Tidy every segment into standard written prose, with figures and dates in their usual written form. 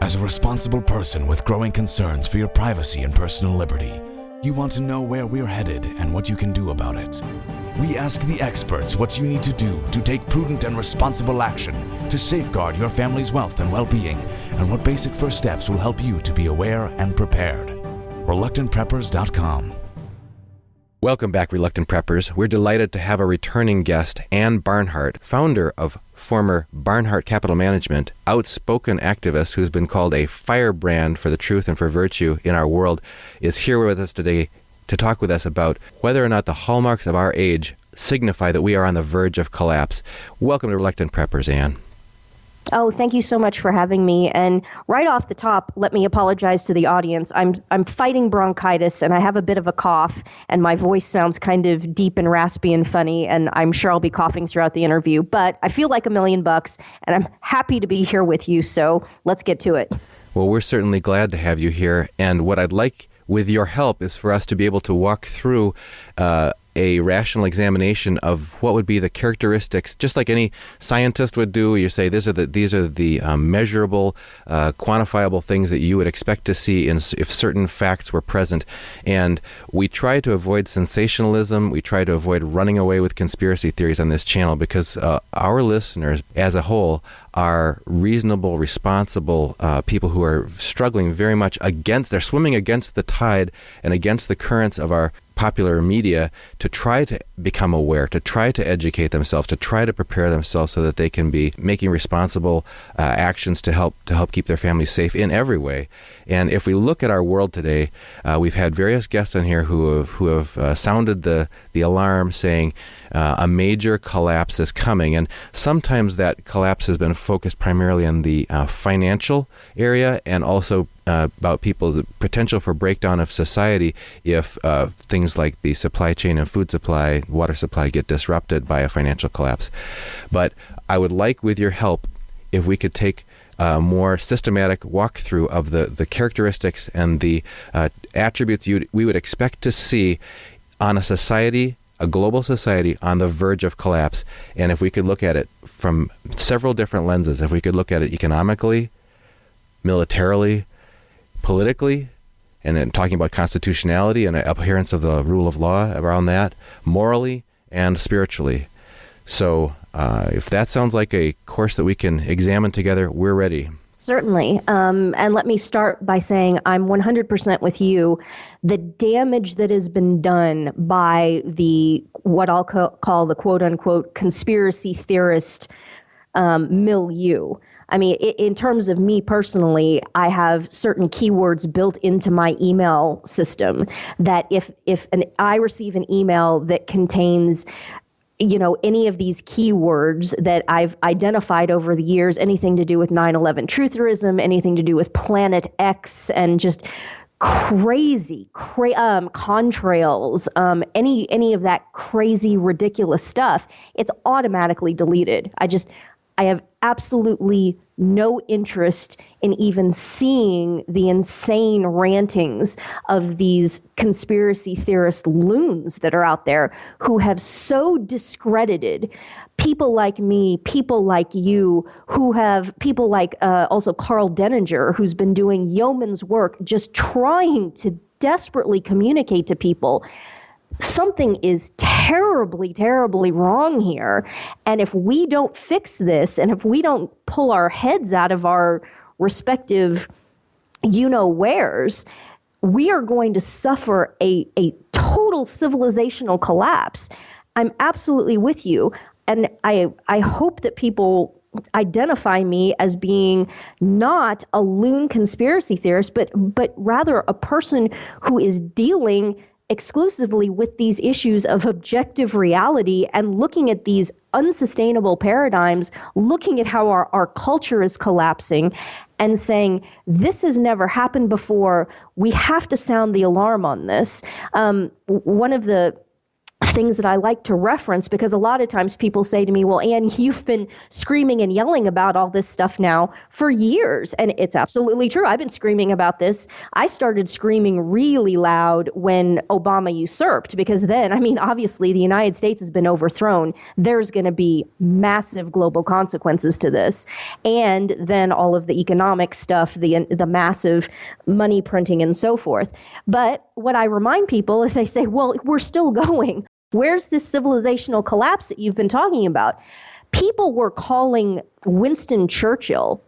As a responsible person with growing concerns for your privacy and personal liberty, you want to know where we're headed and what you can do about it. We ask the experts what you need to do to take prudent and responsible action to safeguard your family's wealth and well-being, and what basic first steps will help you to be aware and prepared. ReluctantPreppers.com. Welcome back, Reluctant Preppers. We're delighted to have a returning guest, Ann Barnhardt, founder of former Barnhardt Capital Management, outspoken activist who's been called a firebrand for the truth and for virtue in our world, is here with us today to talk with us about whether or not the hallmarks of our age signify that we are on the verge of collapse. Welcome to Reluctant Preppers, Ann. Oh, thank you so much for having me. And right off the top, let me apologize to the audience. I'm fighting bronchitis, and I have a bit of a cough, and my voice sounds kind of deep and raspy and funny, and I'm sure I'll be coughing throughout the interview. But I feel like $1 million, and I'm happy to be here with you, so let's get to it. Well, we're certainly glad to have you here, and what I'd like with your help is for us to be able to walk through a rational examination of what would be the characteristics, just like any scientist would do. You say these are the measurable, quantifiable things that you would expect to see if certain facts were present. And we try to avoid sensationalism. We try to avoid running away with conspiracy theories on this channel because our listeners as a whole are reasonable, responsible people who are struggling very much they're swimming against the tide and against the currents of our popular media to try to become aware, to try to educate themselves, to try to prepare themselves so that they can be making responsible actions to help keep their families safe in every way. And if we look at our world today, we've had various guests on here who have sounded the alarm, saying a major collapse is coming. And sometimes that collapse has been focused primarily on the financial area and also about people's potential for breakdown of society if things like the supply chain and food supply, water supply get disrupted by a financial collapse. But I would like, with your help, if we could take a more systematic walkthrough of the characteristics and the attributes we would expect to see on a society, a global society on the verge of collapse. And if we could look at it from several different lenses, if we could look at it economically, militarily, politically, and then talking about constitutionality and adherence of the rule of law around that, morally and spiritually. So if that sounds like a course that we can examine together, we're ready. Certainly. And let me start by saying I'm 100% with you. The damage that has been done by what I'll call the quote-unquote conspiracy theorist milieu. I mean, in terms of me personally, I have certain keywords built into my email system that if I receive an email that contains any of these keywords that I've identified over the years, anything to do with 9/11 trutherism, anything to do with Planet X, and just crazy contrails, any of that crazy, ridiculous stuff, it's automatically deleted. I have absolutely no interest in even seeing the insane rantings of these conspiracy theorist loons that are out there who have so discredited people like me, people like you, people like also Carl Denninger, who's been doing yeoman's work just trying to desperately communicate to people something is terribly, terribly wrong here. And if we don't fix this, and if we don't pull our heads out of our respective you-know-wheres, we are going to suffer a total civilizational collapse. I'm absolutely with you. And I hope that people identify me as being not a loon conspiracy theorist, but rather a person who is dealing exclusively with these issues of objective reality and looking at these unsustainable paradigms, looking at how our culture is collapsing and saying, this has never happened before. We have to sound the alarm on this. One of the things that I like to reference, because a lot of times people say to me, well, Ann, you've been screaming and yelling about all this stuff now for years. And it's absolutely true. I've been screaming about this. I started screaming really loud when Obama usurped, because then, I mean, obviously the United States has been overthrown. There's going to be massive global consequences to this. And then all of the economic stuff, the massive money printing and so forth. But what I remind people is they say, well, we're still going. Where's this civilizational collapse that you've been talking about? People were calling Winston Churchill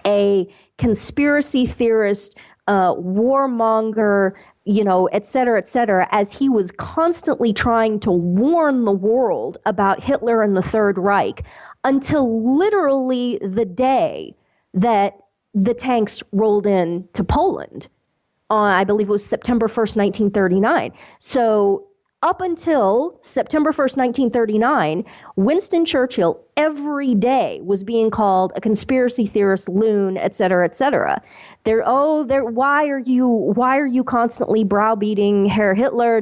a conspiracy theorist, warmonger, et cetera, as he was constantly trying to warn the world about Hitler and the Third Reich, until literally the day that the tanks rolled into Poland. I believe it was September 1st, 1939. So up until September 1st, 1939, Winston Churchill every day was being called a conspiracy theorist, loon, et cetera, et cetera. Why are you constantly browbeating Herr Hitler,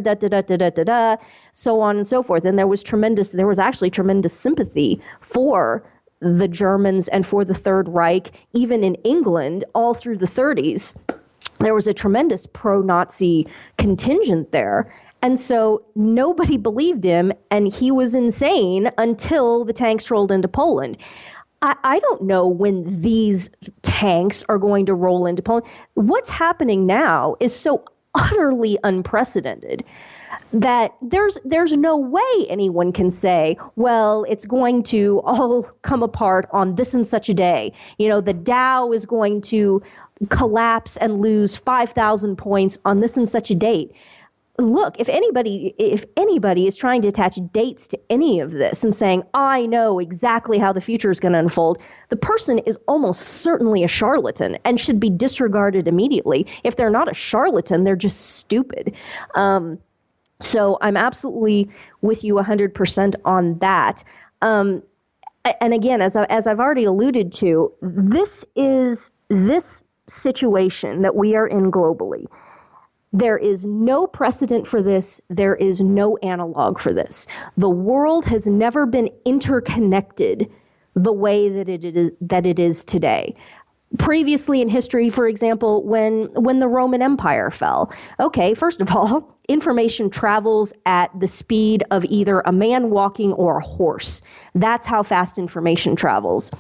so on and so forth. And there was actually tremendous sympathy for the Germans and for the Third Reich, even in England, all through the 30s. There was a tremendous pro-Nazi contingent there. And so nobody believed him, and he was insane until the tanks rolled into Poland. I don't know when these tanks are going to roll into Poland. What's happening now is so utterly unprecedented that there's no way anyone can say, well, it's going to all come apart on this and such a day. The Dow is going to collapse and lose 5,000 points on this and such a date. Look, if anybody is trying to attach dates to any of this and saying, I know exactly how the future is going to unfold, the person is almost certainly a charlatan and should be disregarded immediately. If they're not a charlatan, they're just stupid. So I'm absolutely with you 100% on that. And again, as I've already alluded to, this situation that we are in globally, there is no precedent for this. There is no analog for this. The world has never been interconnected the way that it is today. Previously in history, for example, when the Roman Empire fell, okay, first of all, information travels at the speed of either a man walking or a horse. That's how fast information travels.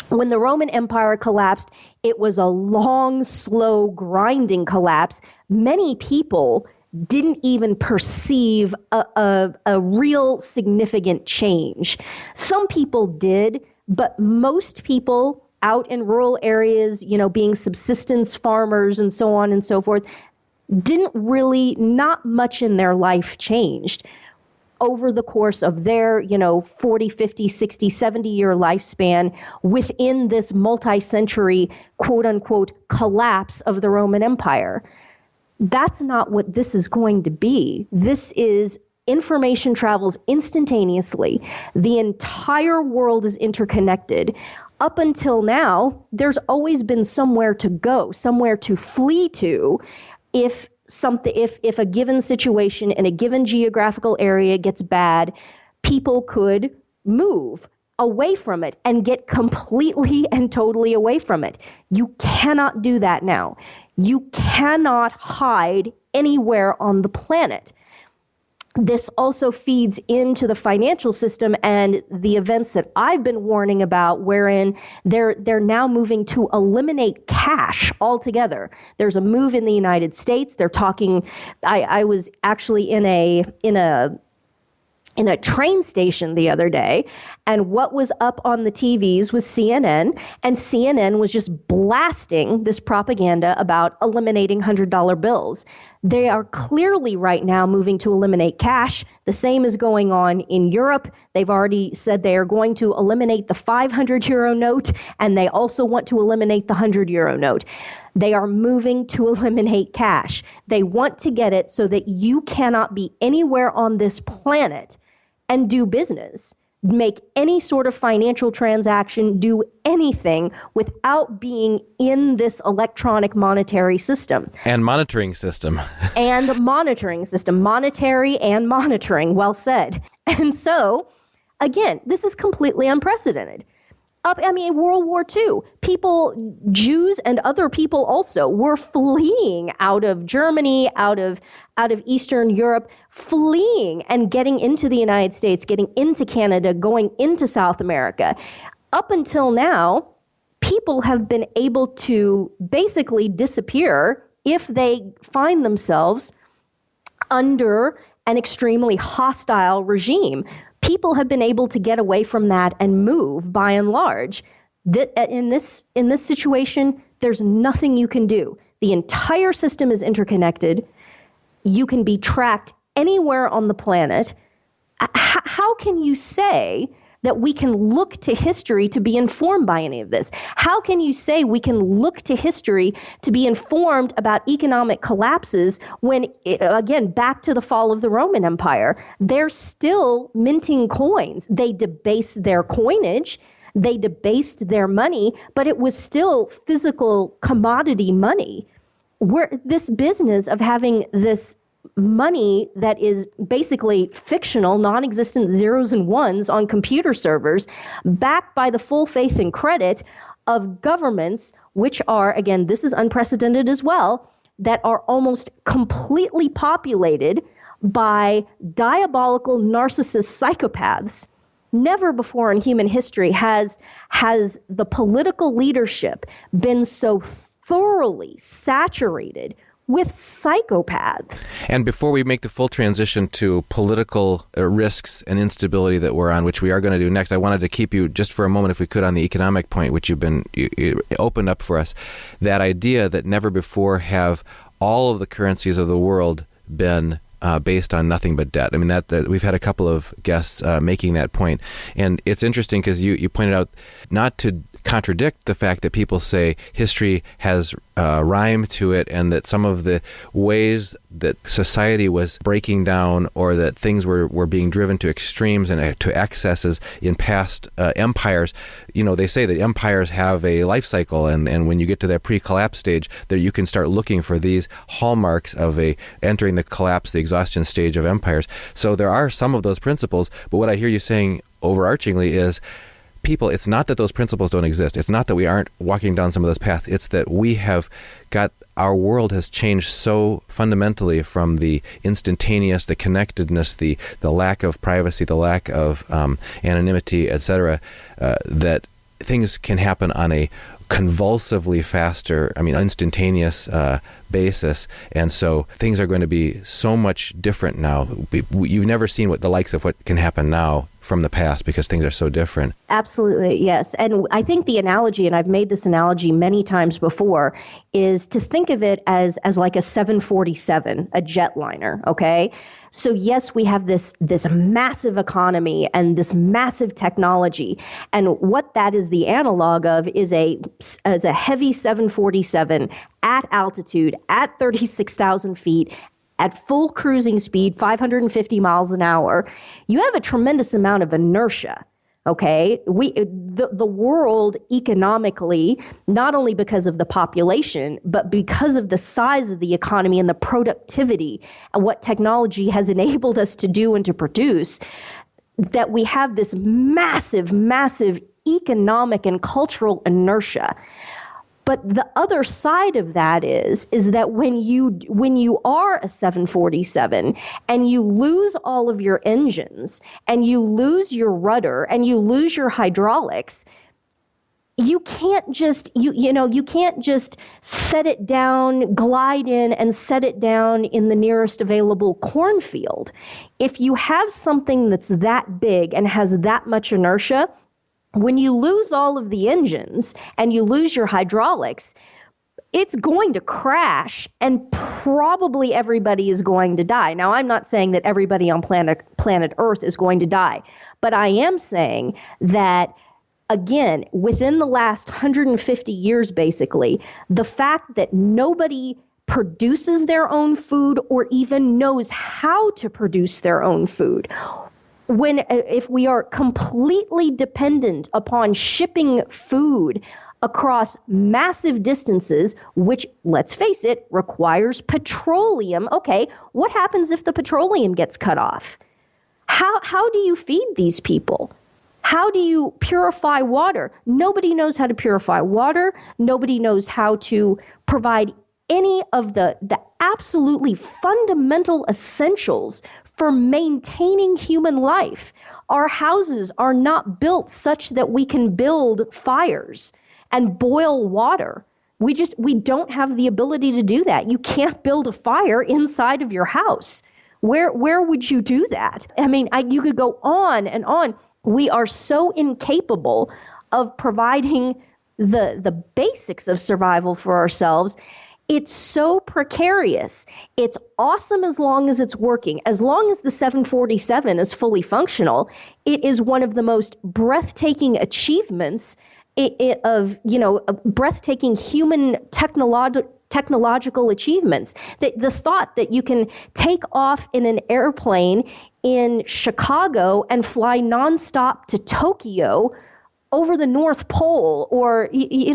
When the Roman Empire collapsed, it was a long, slow, grinding collapse. Many people didn't even perceive a real significant change. Some people did, but most people out in rural areas, being subsistence farmers and so on and so forth, not much in their life changed. Over the course of their, 40, 50, 60, 70-year lifespan within this multi-century, quote-unquote, collapse of the Roman Empire. That's not what this is going to be. This is information travels instantaneously. The entire world is interconnected. Up until now, there's always been somewhere to go, somewhere to flee to if a given situation in a given geographical area gets bad, people could move away from it and get completely and totally away from it. You cannot do that now. You cannot hide anywhere on the planet. This also feeds into the financial system and the events that I've been warning about, wherein they're now moving to eliminate cash altogether. There's a move in the United States. They're talking. I was actually in a train station the other day, and what was up on the TVs was CNN, and CNN was just blasting this propaganda about eliminating $100 bills. They are clearly right now moving to eliminate cash. The same is going on in Europe. They've already said they are going to eliminate the 500 euro note, and they also want to eliminate the 100 euro note. They are moving to eliminate cash. They want to get it so that you cannot be anywhere on this planet and do business. make any sort of financial transaction, do anything without being in this electronic monetary system. And monitoring system. And monitoring system, monetary and monitoring, well said. And so, again, this is completely unprecedented. World War II, people, Jews and other people also, were fleeing out of Germany, out of Eastern Europe, fleeing and getting into the United States, getting into Canada, going into South America. Up until now, people have been able to basically disappear if they find themselves under an extremely hostile regime. People have been able to get away from that and move, by and large. In this situation, there's nothing you can do. The entire system is interconnected. You can be tracked anywhere on the planet. How can you say that we can look to history to be informed by any of this? How can you say we can look to history to be informed about economic collapses when, again, back to the fall of the Roman Empire, they're still minting coins. They debased their coinage, they debased their money, but it was still physical commodity money. This business of having this money that is basically fictional, non-existent zeros and ones on computer servers, backed by the full faith and credit of governments, which are, again, this is unprecedented as well, that are almost completely populated by diabolical narcissist psychopaths. Never before in human history has the political leadership been so thoroughly saturated with psychopaths. And before we make the full transition to political risks and instability that we're on, which we are going to do next, I wanted to keep you just for a moment, if we could, on the economic point, which you opened up for us. That idea that never before have all of the currencies of the world been based on nothing but debt. I mean, that we've had a couple of guests making that point. And it's interesting because you pointed out, not to contradict the fact that people say history has rhyme to it, and that some of the ways that society was breaking down, or that things were being driven to extremes and to excesses in past empires. They say that empires have a life cycle, and when you get to that pre-collapse stage, that you can start looking for these hallmarks of entering the collapse, the exhaustion stage of empires. So there are some of those principles, but what I hear you saying overarchingly is, people, it's not that those principles don't exist. It's not that we aren't walking down some of those paths. It's that our world has changed so fundamentally from the instantaneous, the connectedness, the lack of privacy, the lack of anonymity, etc., that things can happen on a convulsively faster, instantaneous basis. And so things are going to be so much different now. You've never seen the likes of what can happen now from the past, because things are so different. Absolutely, yes. And I think the analogy, and I've made this analogy many times before, is to think of it as like a 747, a jetliner, okay? So yes, we have this massive economy and this massive technology, and what that is the analog of is a heavy 747 at altitude, at 36,000 feet, at full cruising speed, 550 miles an hour. You have a tremendous amount of inertia. Okay, the world economically, not only because of the population, but because of the size of the economy and the productivity and what technology has enabled us to do and to produce, that we have this massive, massive economic and cultural inertia. But the other side of that is that when you are a 747 and you lose all of your engines and you lose your rudder and you lose your hydraulics, you can't just you can't just set it down, glide in and set it down in the nearest available cornfield. If you have something that's that big and has that much inertia, when you lose all of the engines and you lose your hydraulics, it's going to crash and probably everybody is going to die. Now, I'm not saying that everybody on planet Earth is going to die, but I am saying that, again, within the last 150 years, basically, the fact that nobody produces their own food or even knows how to produce their own food, if we are completely dependent upon shipping food across massive distances, which, let's face it, requires petroleum. Okay, what happens if the petroleum gets cut off? How do you feed these people? How do you purify water? Nobody knows how to purify water. Nobody knows how to provide any of the absolutely fundamental essentials for maintaining human life. Our houses are not built such that we can build fires and boil water. We don't have the ability to do that. You can't build a fire inside of your house. Where would you do that? I mean, you could go on and on. We are so incapable of providing the basics of survival for ourselves. It's so precarious. It's awesome as long as it's working. As long as the 747 is fully functional, it is one of the most breathtaking achievements of breathtaking human technological achievements. The thought that you can take off in an airplane in Chicago and fly nonstop to Tokyo over the North Pole, or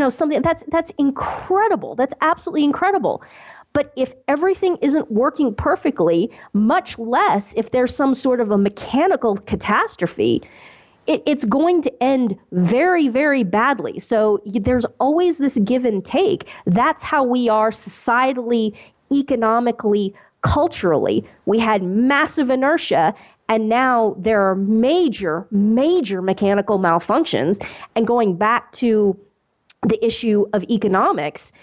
something that's incredible. That's absolutely incredible. But if everything isn't working perfectly, much less if there's some sort of a mechanical catastrophe, it's going to end very, very badly. So there's always this give and take. That's how we are societally, economically, culturally. We had massive inertia, and now there are major, major mechanical malfunctions. And going back to the issue of economics,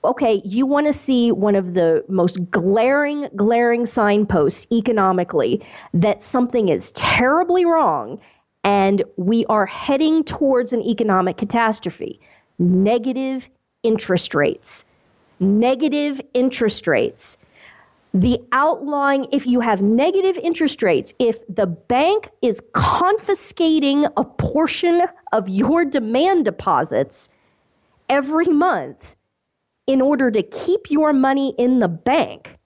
okay, you want to see one of the most glaring signposts economically that something is terribly wrong and we are heading towards an economic catastrophe. Negative interest rates. Negative interest rates. The outlying, if you have negative interest rates, if the bank is confiscating a portion of your demand deposits every month in order to keep your money in the bank,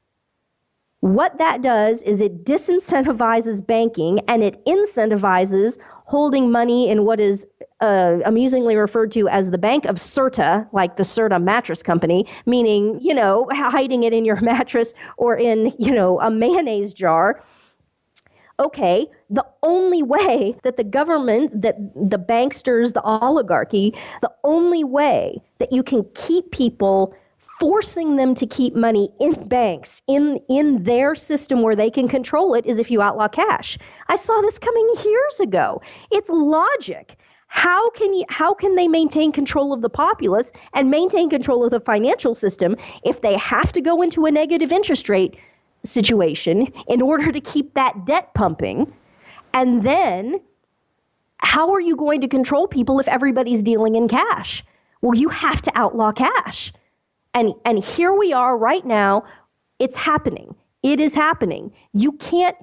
what that does is it disincentivizes banking and it incentivizes holding money in what is amusingly referred to as the Bank of Serta, like the Serta mattress company, meaning, hiding it in your mattress or in, a mayonnaise jar. Okay, the only way that the government, that the banksters, the oligarchy, the only way that you can keep people, forcing them to keep money in banks, in their system where they can control it, is if you outlaw cash. I saw this coming years ago. It's logic. How can they maintain control of the populace and maintain control of the financial system if they have to go into a negative interest rate situation in order to keep that debt pumping? And then how are you going to control people if everybody's dealing in cash? Well, you have to outlaw cash. And here we are right now. It's happening. It is happening. You can't,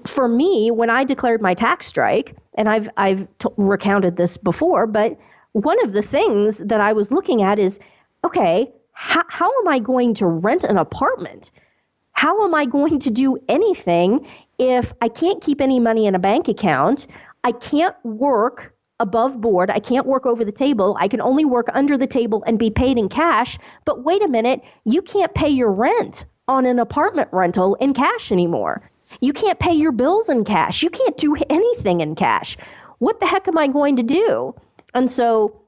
for me, when I declared my tax strike, and I've recounted this before, but one of the things that I was looking at is, okay, how am I going to rent an apartment? How am I going to do anything if I can't keep any money in a bank account? I can't work above board. I can't work over the table. I can only work under the table and be paid in cash. But wait a minute, you can't pay your rent on an apartment rental in cash anymore. You can't pay your bills in cash. You can't do anything in cash. What the heck am I going to do? And so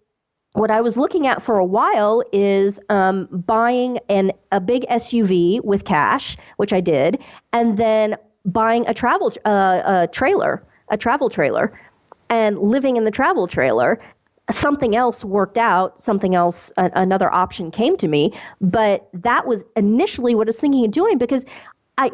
what I was looking at for a while is buying a big SUV with cash, which I did, and then buying a travel trailer, and living in the travel trailer. Something else worked out, another option came to me, but that was initially what I was thinking of doing, because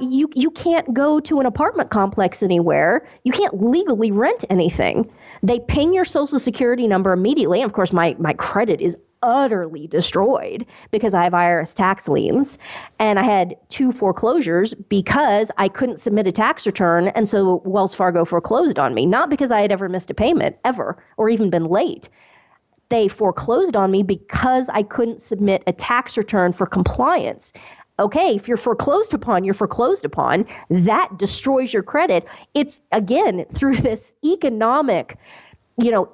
you can't go to an apartment complex anywhere. You can't legally rent anything. They ping your social security number immediately. And of course, my credit is utterly destroyed because I have IRS tax liens. And I had 2 foreclosures because I couldn't submit a tax return. And so Wells Fargo foreclosed on me, not because I had ever missed a payment, ever, or even been late. They foreclosed on me because I couldn't submit a tax return for compliance. okay, if you're foreclosed upon, you're foreclosed upon. That destroys your credit. It's, again, through this economic,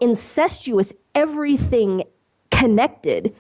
incestuous, everything connected.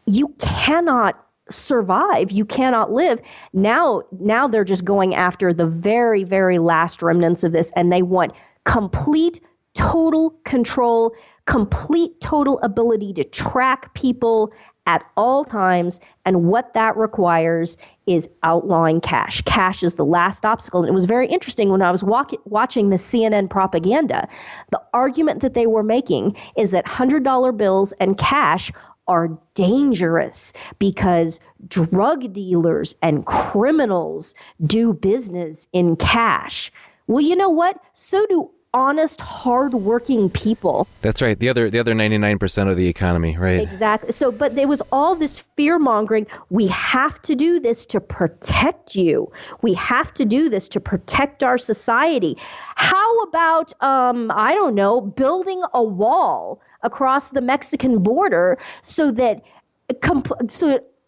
You cannot survive. You cannot live. Now they're just going after the very, very last remnants of this, and they want complete, total control, complete, total ability to track people at all times. And what that requires is outlawing cash. Cash is the last obstacle. And it was very interesting when I was watching the CNN propaganda. The argument that they were making is that $100 bills and cash are dangerous because drug dealers and criminals do business in cash. Well, you know what? So do honest, hardworking people. That's right. The other 99% of the economy, right? Exactly. So, but there was all this fear mongering. We have to do this to protect you. We have to do this to protect our society. How about, I don't know, building a wall across the Mexican border so that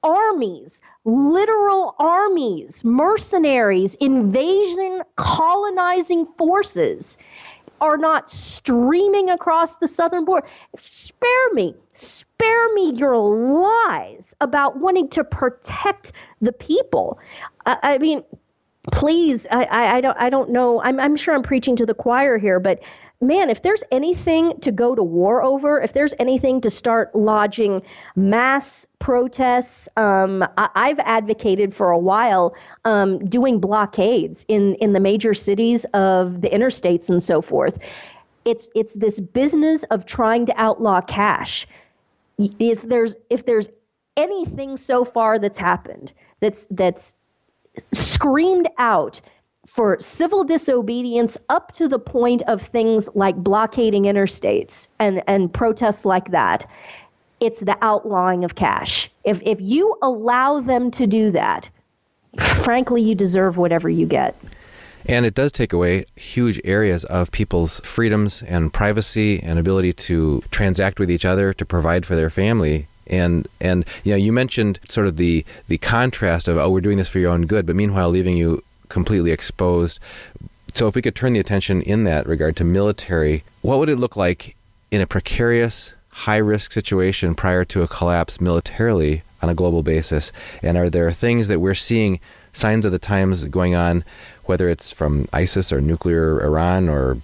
armies, literal armies, mercenaries, invasion, colonizing forces are not streaming across the southern border. Spare me your lies about wanting to protect the people. I mean, please, I don't know. I'm sure I'm preaching to the choir here, but man, if there's anything to go to war over, if there's anything to start lodging mass protests, I've advocated for a while doing blockades in the major cities of the interstates and so forth. It's this business of trying to outlaw cash. If there's anything so far that's happened that's screamed out for civil disobedience up to the point of things like blockading interstates and protests like that, it's the outlawing of cash. If you allow them to do that, frankly, you deserve whatever you get. And it does take away huge areas of people's freedoms and privacy and ability to transact with each other, to provide for their family. And you mentioned sort of the contrast of, we're doing this for your own good, but meanwhile leaving you completely exposed. So if we could turn the attention in that regard to military, what would it look like in a precarious, high-risk situation prior to a collapse militarily on a global basis? And are there things that we're seeing, signs of the times going on, whether it's from ISIS or nuclear Iran or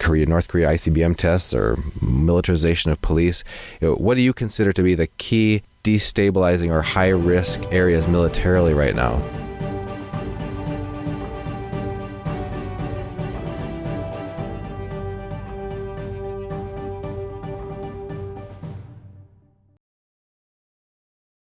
North Korea ICBM tests or militarization of police? What do you consider to be the key destabilizing or high-risk areas militarily right now?